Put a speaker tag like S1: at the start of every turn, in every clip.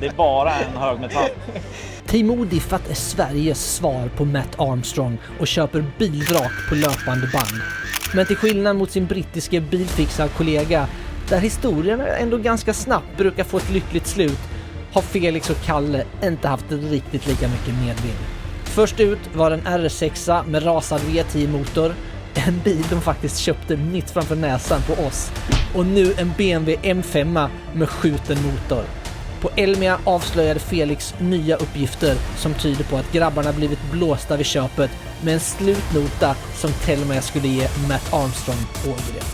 S1: Det är bara en hög metall.
S2: Team Odiffat är Sveriges svar på Matt Armstrong och köper bilvrak på löpande band. Men till skillnad mot sin brittiske bilfixarkollega, där historien ändå ganska snabbt brukar få ett lyckligt slut, har Felix och Kalle inte haft riktigt lika mycket medvind. Först ut var en R6 med rasad V10-motor, en bil de faktiskt köpte mitt framför näsan på oss. Och nu en BMW M5 med skjuten motor. På Elmia avslöjade Felix nya uppgifter som tyder på att grabbarna blivit blåsta vid köpet med en slutnota som Telmia skulle ge Matt Armstrong Ågren.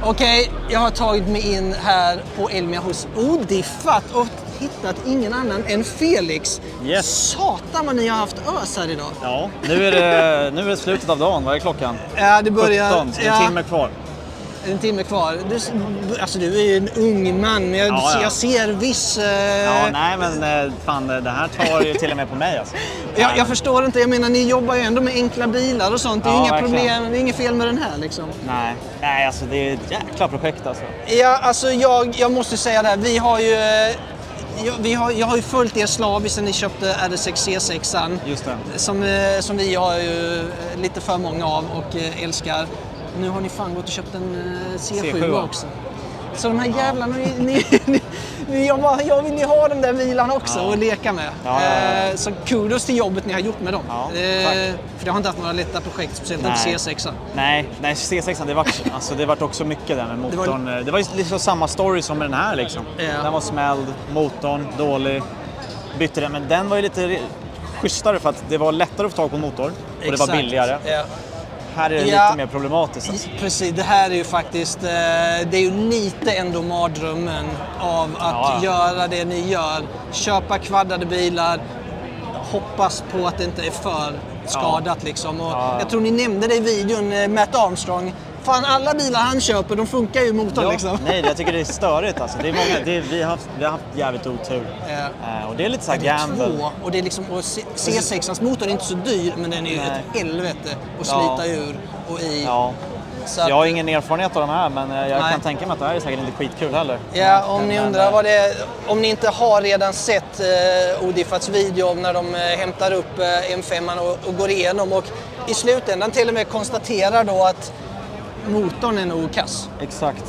S3: Okej, jag har tagit mig in här på Elmia hos Odiffat och hittat ingen annan än Felix.
S1: Yes.
S3: Satan vad ni har haft ös här idag.
S1: Ja, nu är det slutet av dagen. Vad är klockan?
S3: Ja, det börjar...
S1: 17, en timme kvar.
S3: En timme kvar. Du är ju en ung man, men jag ser viss...
S1: Ja, nej men fan, det här tar ju till och med på mig alltså.
S3: Jag förstår inte, jag menar ni jobbar ju ändå med enkla bilar och sånt. Det är inga
S1: verkligen.
S3: problem, det är inget fel med den här liksom.
S1: Nej alltså det är ett jäkla projekt alltså.
S3: Ja, alltså jag måste säga det här, vi har ju... Jag har ju följt er slaviskt sen ni köpte RS6 C6an.
S1: Just det.
S3: Som vi har ju lite för många av och älskar. Nu har ni fan gått och köpt en C7 också. Så de här jävlarna, jag vill ju ha den där bilarna också och leka med. Så kudos till jobbet ni har gjort med dem. För jag har inte haft några lätta projekt, speciellt inte C6an.
S1: Nej, C6an, det var också mycket där med motorn. Det var ju liksom samma story som med den här liksom. Den var smälld, motorn dålig, bytte den. Men den var ju lite schysstare för att det var lättare att få tag på en motor och det var billigare. Här är det lite mer problematiskt. Alltså.
S3: Precis, det här är ju faktiskt, det är ju lite ändå mardrömmen av att göra det ni gör. Köpa kvaddade bilar, hoppas på att det inte är för skadat liksom. Och jag tror ni nämnde det i videon, Matt Armstrong. Fan, alla bilar han köper, de funkar ju i motorn liksom.
S1: Nej, jag tycker det är störigt alltså. Det är många, vi har haft jävligt otur. Och det är lite så här gamble.
S3: Och det är liksom, och C6ans motor är inte så dyr, men den är ju ett helvete att slita ur och i. Så
S1: jag har ingen erfarenhet av de här, men jag kan tänka mig att det här är säkert inte skitkul heller.
S3: Ja, om ni undrar vad det är, om ni inte har redan sett Odiffats video när de hämtar upp M5 och går igenom och i slutändan till och med konstaterar då att motorn är nog kass.
S1: Exakt.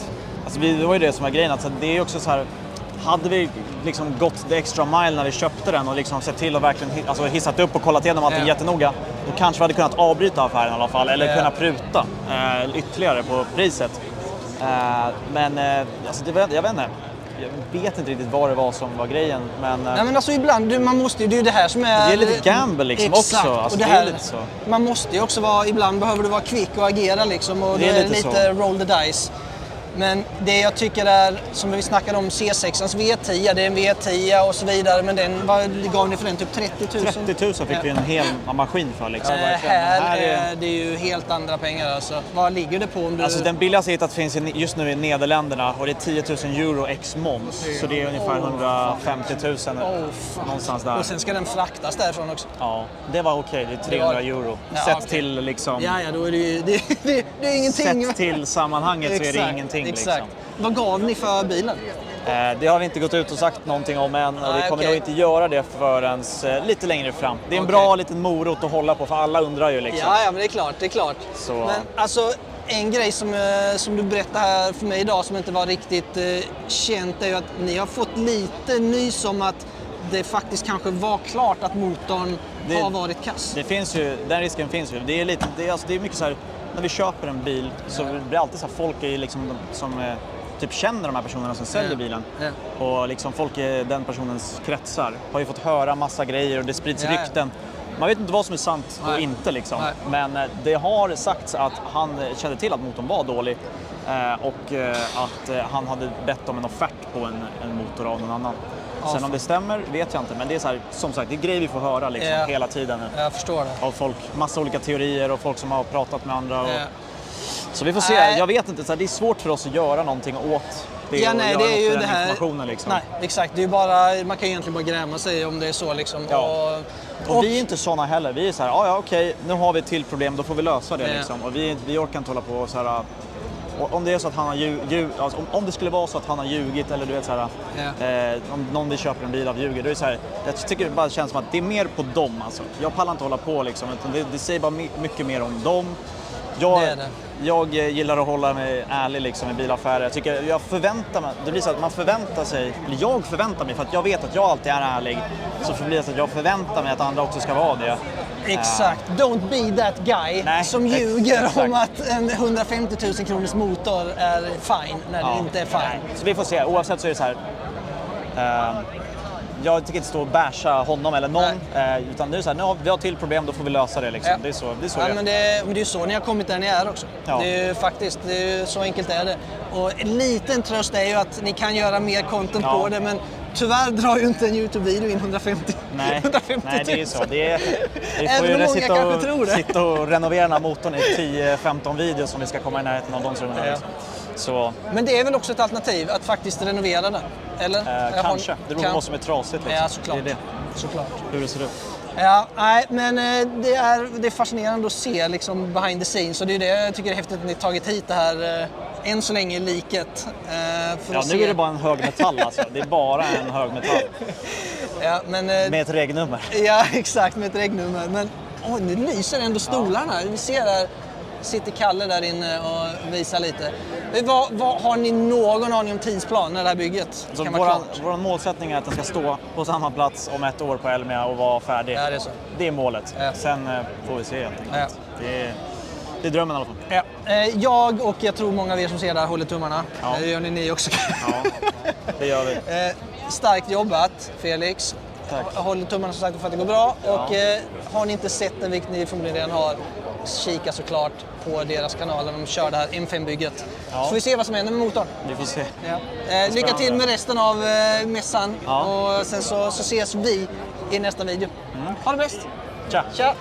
S1: Alltså det var ju det som var grejen. Alltså, det är också så här, hade vi liksom gått det extra mile när vi köpte den och liksom sett till att verkligen hissat upp och kollat igenom allting jättenoga, då kanske vi hade kunnat avbryta affären i alla fall, eller kunna pruta ytterligare på priset. Men alltså, jag vet inte. Jag vet inte riktigt vad det var som var grejen, men...
S3: Nej, men alltså ibland, man måste ju, det är ju det här som är...
S1: Det är lite gamble liksom också. Alltså,
S3: och det här,
S1: är lite så.
S3: Man måste ju också vara, ibland behöver du vara kvick och agera liksom, och det är lite roll the dice. Men det jag tycker är, som vi snackade om C6ans V10, det är en V10 och så vidare, men den gav ni för den typ 30 000.
S1: 30 000 fick vi en hel maskin för liksom.
S3: Här är det ju helt andra pengar alltså. Vad ligger det på om du...
S1: Alltså den billigaste hittat finns just nu i Nederländerna och det är 10 000 euro ex moms. Så det är ungefär 150 000 någonstans där.
S3: Och sen ska den fraktas därifrån också.
S1: Ja, det var okej. Det är 300 euro. Sett till liksom...
S3: Ja, då är det ju det är ingenting.
S1: Sett till sammanhanget så är det ingenting.
S3: Exakt.
S1: Liksom.
S3: Vad gav ni för bilen?
S1: Det har vi inte gått ut och sagt någonting om än och vi kommer nog inte göra det förrän lite längre fram. Det är en bra liten morot att hålla på för alla undrar ju liksom.
S3: Ja, men det är klart. Så. Men alltså en grej som du berättade här för mig idag som inte var riktigt känt är ju att ni har fått lite nys om att det faktiskt kanske var klart att motorn har varit kass.
S1: Det finns ju, den risken finns ju. Det är mycket så här, när vi köper en bil så blir det alltid så här, folk är liksom som typ känner de här personerna som säljer bilen. Och liksom folk i den personens kretsar har ju fått höra massa grejer och det sprids rykten. Man vet inte vad som är sant och inte liksom. Men det har sagts att han kände till att motorn var dålig och att han hade bett om en offert på en motor av någon annan. Sen om det stämmer vet jag inte, men det är så här, som sagt, det är grejer vi får höra liksom, hela tiden.
S3: Jag förstår det.
S1: Av folk, massa olika teorier och folk som har pratat med andra. Så vi får se, jag vet inte, så här, det är svårt för oss att göra någonting åt det och göra
S3: det är ju
S1: den
S3: det här
S1: informationen liksom.
S3: Nej, exakt, det är ju bara, man kan ju egentligen bara gräma sig om det är så liksom.
S1: Och vi är inte såna heller, vi är så här, okej, nu har vi ett till problem, då får vi lösa det liksom. Och vi orkar inte hålla på och så här om det är så att han har alltså, om det skulle vara så att han har ljugit eller du vet så här, om någon vill köpa en bil av ljuger, då är det så här, jag tycker det bara känns som att det är mer på dem alltså. Jag pallar inte hålla på liksom, utan det säger bara mycket mer om dem. Jag gillar att hålla mig ärlig liksom i bilaffärer. Jag förväntar mig, det blir så att man förväntar sig, eller jag förväntar mig för att jag vet att jag alltid är ärlig, så blir det så att jag förväntar mig att andra också ska vara det.
S3: Exakt, don't be that guy som ljuger om att en 150 000 kronors motor är fine när det inte är fine.
S1: Nej. Så vi får se, oavsett så är det så här. Jag tycker inte stå och basha honom eller någon, utan det är så här, nu har vi till problem, då får vi lösa det liksom. Det är så
S3: men det är ju så ni har kommit där ni är också. Det är ju faktiskt, så enkelt är det. Och en liten tröst är ju att ni kan göra mer content på det, men tyvärr drar ju inte en YouTube-video in 150 000.
S1: Nej, det är så. Vi får
S3: ju
S1: sitta och renovera den här motorn i 10-15 videos som vi ska komma i närheten av de rummen. Liksom. Så.
S3: Men det är väl också ett alternativ att faktiskt renovera den? Eller?
S1: Kanske. Det beror på vad som är trasigt. Liksom.
S3: Ja, såklart.
S1: Det är det.
S3: Såklart.
S1: Hur det ser ut.
S3: Ja, nej, men det är fascinerande att se liksom behind the scenes. Och det är det jag tycker är häftigt att ni tagit hit det här än så länge liket.
S1: Nu är det bara en hög metall alltså. Det är bara en hög metall.
S3: Ja, men,
S1: med ett regnummer.
S3: Ja, exakt, med ett regnummer. Men nu lyser ändå stolarna. Vi ser där, sitter Kalle där inne och visar lite. Har ni någon aning om tidsplan när det här bygget kan vara klart?
S1: Vår målsättning är att den ska stå på samma plats om 1 år på Elmia och vara färdig.
S3: Ja, det är så.
S1: Det är målet. Ja. Sen får vi se helt enkelt. Ja. Det är drömmen i alla fall.
S3: Ja. Jag och jag tror många av er som ser där håller tummarna. Ja. Det gör ni också.
S1: Ja, det gör vi.
S3: Starkt jobbat, Felix.
S1: Tack.
S3: Håller tummarna som sagt för att det går bra. Ja. Och har ni inte sett den, vilket ni förmodligen redan har, kika såklart på deras kanal när de kör det här M5-bygget. Så får vi se vad som händer med motorn.
S1: Vi får se.
S3: Ja. Lycka till med resten av mässan. Ja. Och sen så ses vi i nästa video. Ha det bäst!
S1: Tja!
S3: Tja.